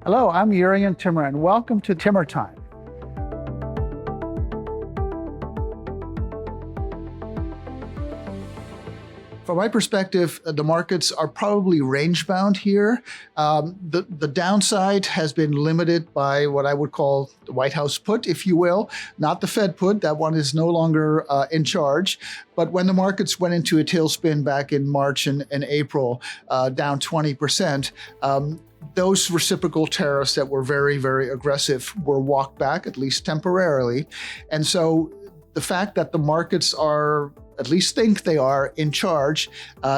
Hello, I'm Jurrien Timmer, and welcome to Timmer Time. From my perspective, the markets are probably range-bound here. The downside has been limited by what I would call the White House put, if you will, not the Fed put. That one is no longer in charge. But when the markets went into a tailspin back in March and April, down 20%, those reciprocal tariffs that were very, very aggressive were walked back, at least temporarily. And so the fact that the markets are, at least think they are, in charge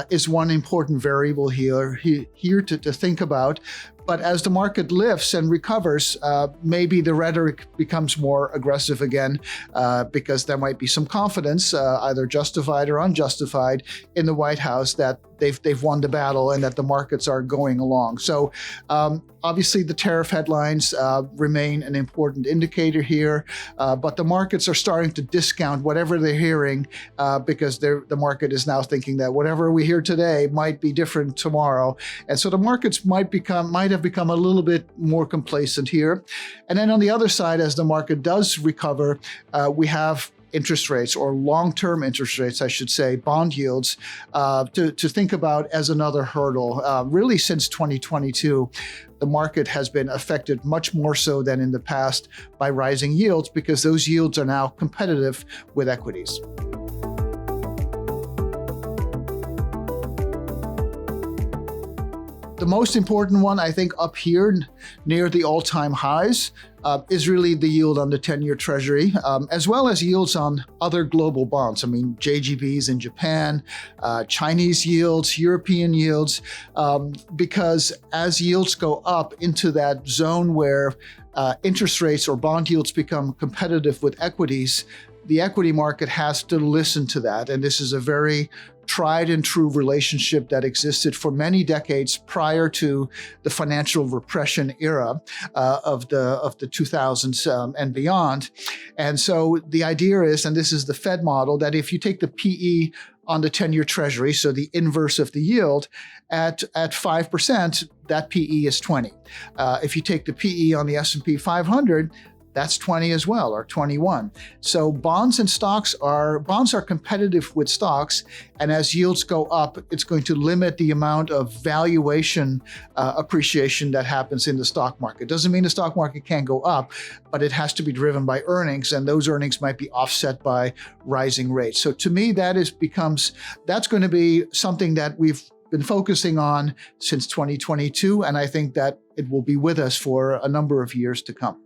is one important variable here to think about. But as the market lifts and recovers, maybe the rhetoric becomes more aggressive again because there might be some confidence, either justified or unjustified, in the White House that they've won the battle and that the markets are going along. So obviously the tariff headlines remain an important indicator here, but the markets are starting to discount whatever they're hearing because the market is now thinking that whatever we hear today might be different tomorrow. And so the markets might have become a little bit more complacent here. And then on the other side, as the market does recover, we have interest rates, or long-term interest rates, I should say, bond yields, to think about as another hurdle. Really, since 2022, the market has been affected much more so than in the past by rising yields because those yields are now competitive with equities. The most important one, I think, up here near the all-time highs is really the yield on the 10-year Treasury, as well as yields on other global bonds. I mean, JGBs in Japan, Chinese yields, European yields, because as yields go up into that zone where interest rates or bond yields become competitive with equities, the equity market has to listen to that. And this is a very tried and true relationship that existed for many decades prior to the financial repression era of the 2000s and beyond. And so the idea is, and this is the Fed model, that if you take the PE on the 10-year Treasury, so the inverse of the yield, at 5%, that PE is 20. If you take the PE on the S&P 500, that's 20 as well, or 21. So bonds are competitive with stocks, and as yields go up, it's going to limit the amount of valuation appreciation that happens in the stock market. Doesn't mean the stock market can't go up, but it has to be driven by earnings, and those earnings might be offset by rising rates. So to me, that's going to be something that we've been focusing on since 2022, and I think that it will be with us for a number of years to come.